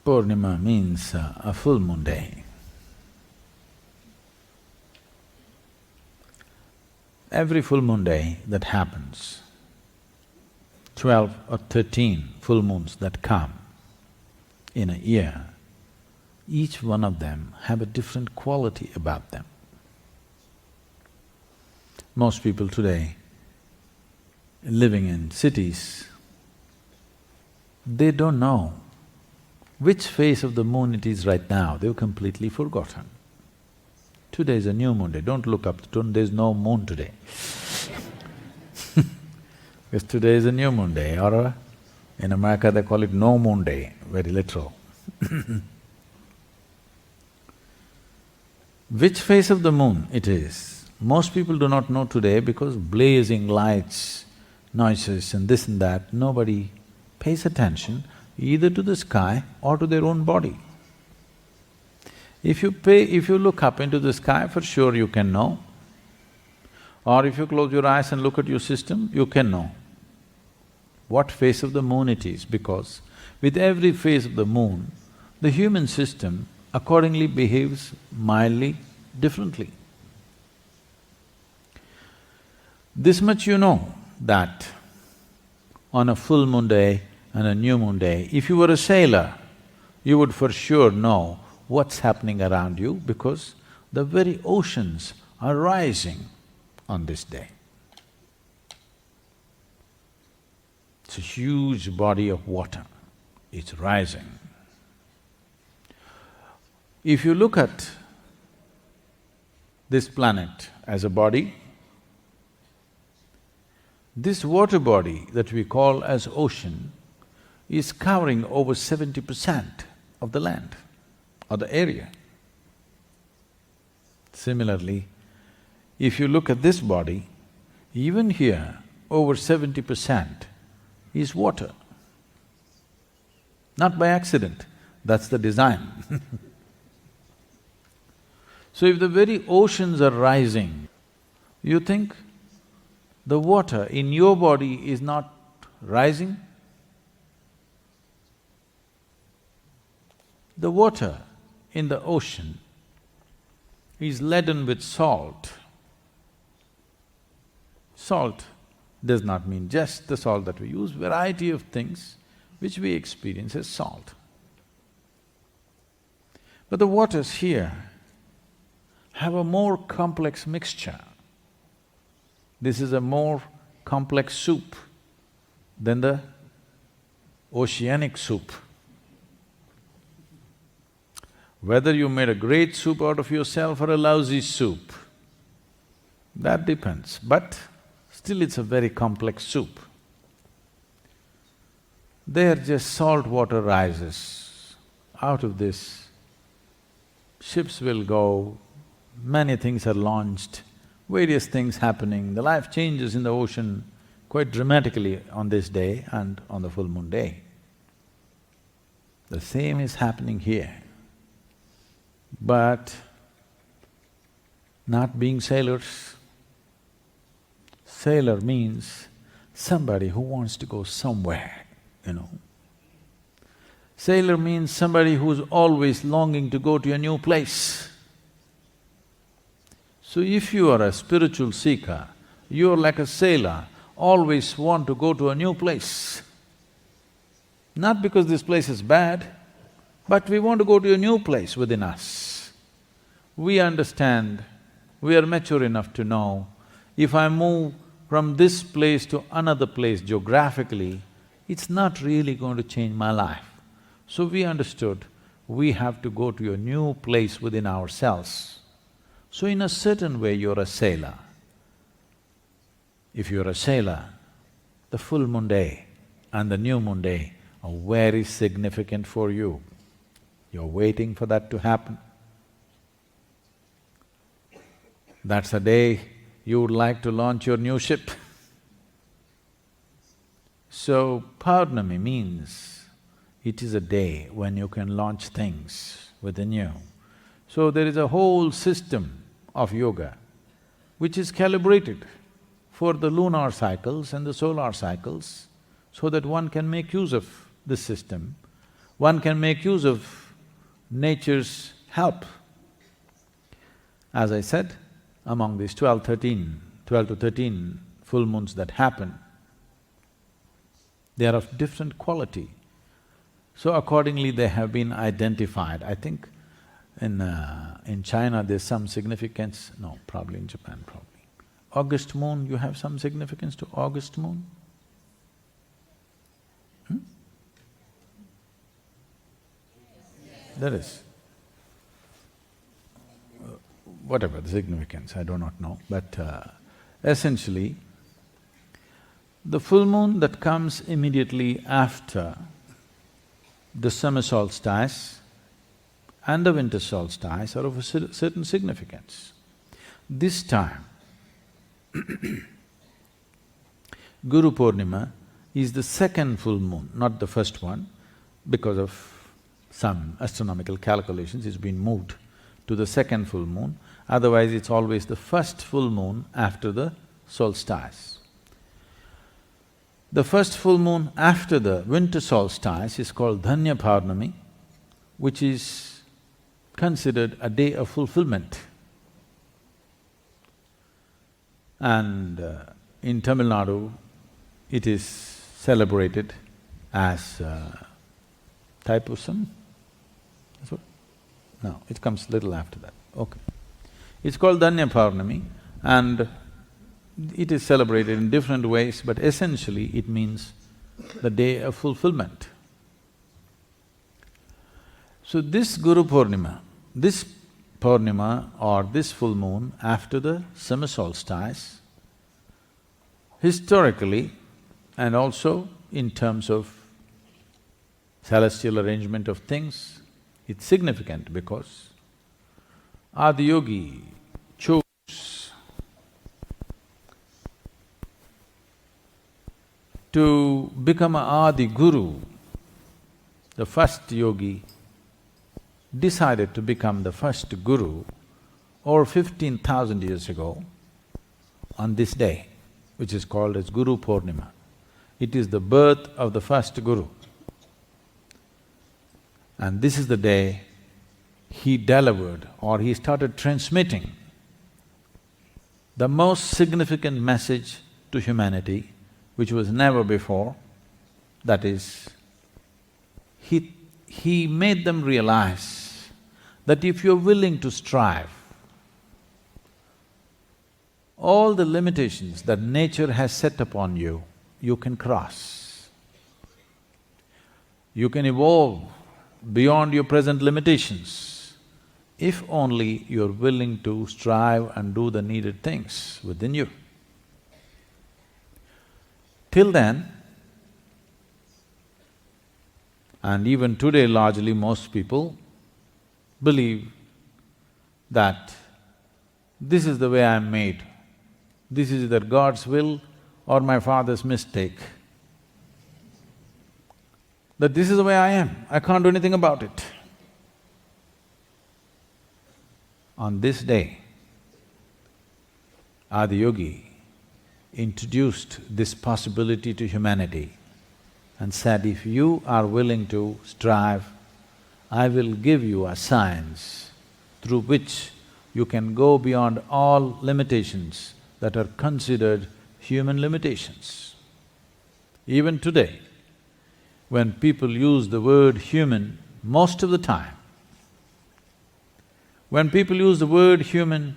Purnima means a full moon day. Every full moon day that happens, 12 or 13 full moons that come in a year, each one of them have a different quality about them. Most people today living in cities, they don't know which phase of the moon it is right now, they've completely forgotten. Today is a new moon day, don't look up, there's no moon today because today is a new moon day, or in America they call it no moon day, very literal Which phase of the moon it is, most people do not know today because blazing lights, noises and this and that, nobody pays attention either to the sky or to their own body. If you look up into the sky, for sure you can know. Or if you close your eyes and look at your system, you can know what phase of the moon it is, because with every phase of the moon, the human system accordingly behaves mildly differently. This much you know, that on a full moon day and a new moon day, if you were a sailor, you would for sure know what's happening around you because the very oceans are rising on this day. It's a huge body of water, it's rising. If you look at this planet as a body, this water body that we call as ocean is covering over 70% of the land or the area. Similarly, if you look at this body, even here, over 70% is water. Not by accident, that's the design So if the very oceans are rising, you think the water in your body is not rising? The water in the ocean is laden with salt. Salt does not mean just the salt that we use, variety of things which we experience as salt. But the waters here have a more complex mixture. This is a more complex soup than the oceanic soup. Whether you made a great soup out of yourself or a lousy soup, that depends, but still it's a very complex soup. There just salt water rises. Out of this, ships will go, many things are launched, various things happening, the life changes in the ocean quite dramatically on this day and on the full moon day. The same is happening here. But not being sailors, sailor means somebody who wants to go somewhere, you know. Sailor means somebody who's always longing to go to a new place. So if you are a spiritual seeker, you're like a sailor, always want to go to a new place. Not because this place is bad, but we want to go to a new place within us. We understand, we are mature enough to know, if I move from this place to another place geographically, it's not really going to change my life. So we understood, we have to go to a new place within ourselves. So in a certain way, you're a sailor. If you're a sailor, the full moon day and the new moon day are very significant for you. You're waiting for that to happen. That's the day you would like to launch your new ship. So, Purnima means it is a day when you can launch things within you. So there is a whole system of yoga which is calibrated for the lunar cycles and the solar cycles so that one can make use of this system. one can make use of nature's help. As I said, among these 12 to 13 full moons that happen, they are of different quality. So accordingly they have been identified. I think in China there's some significance, no, probably in Japan probably. August moon, you have some significance to August moon? There is. Whatever the significance, I do not know, but essentially, the full moon that comes immediately after the summer solstice and the winter solstice are of a certain significance. This time, Guru Purnima is the second full moon, not the first one, because of some astronomical calculations, it's been moved to the second full moon. Otherwise, it's always the first full moon after the solstice. The first full moon after the winter solstice is called Dhanya Purnami, which is considered a day of fulfillment. And in Tamil Nadu, it is celebrated as Thaipusam. That's what? No, it comes little after that, okay. It's called Dhanya Purnami and it is celebrated in different ways, but essentially it means the day of fulfillment. So this Guru Purnima, this Purnima or this full moon after the summer solstice, historically and also in terms of celestial arrangement of things, it's significant because Adiyogi chose to become a Adi Guru. The first yogi decided to become the first Guru over 15,000 years ago on this day, which is called as Guru Purnima. It is the birth of the first Guru. And this is the day he delivered or he started transmitting the most significant message to humanity, which was never before. That is, he made them realize that if you're willing to strive, all the limitations that nature has set upon you, you can cross. You can evolve beyond your present limitations, if only you're willing to strive and do the needed things within you. Till then, and even today largely most people believe that this is the way I'm made, this is either God's will or my father's mistake. That this is the way I am, I can't do anything about it. On this day, Adiyogi introduced this possibility to humanity and said, if you are willing to strive, I will give you a science through which you can go beyond all limitations that are considered human limitations. Even today, when people use the word human, most of the time, when people use the word human,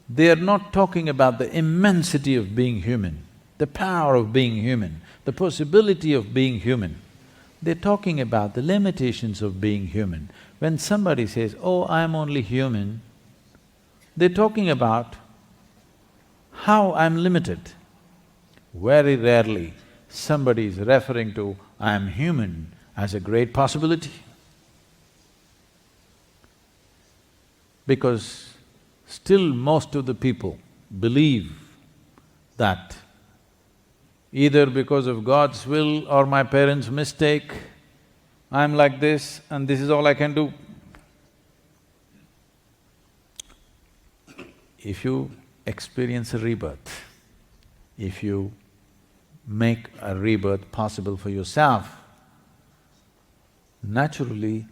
they are not talking about the immensity of being human, the power of being human, the possibility of being human. They're talking about the limitations of being human. When somebody says, oh, I'm only human, they're talking about how I'm limited. Very rarely somebody is referring to I'm human as a great possibility. Because still most of the people believe that either because of God's will or my parents' mistake, I'm like this and this is all I can do. If you experience a rebirth, if you make a rebirth possible for yourself, naturally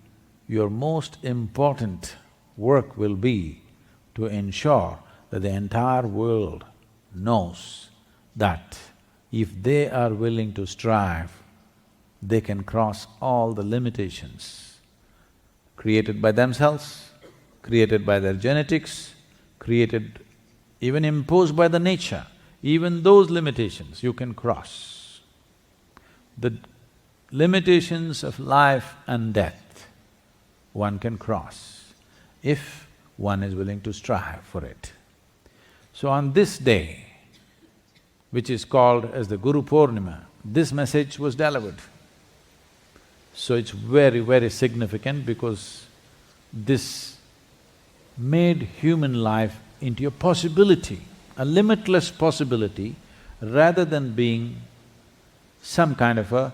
your most important work will be to ensure that the entire world knows that if they are willing to strive, they can cross all the limitations created by themselves, created by their genetics, created, even imposed by the nature. Even those limitations you can cross. The limitations of life and death one can cross if one is willing to strive for it. So on this day, which is called as the Guru Purnima, this message was delivered. So it's very, very significant because this made human life into a possibility, a limitless possibility, rather than being some kind of a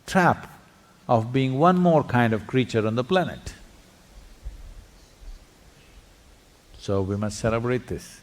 trap of being one more kind of creature on the planet. So we must celebrate this.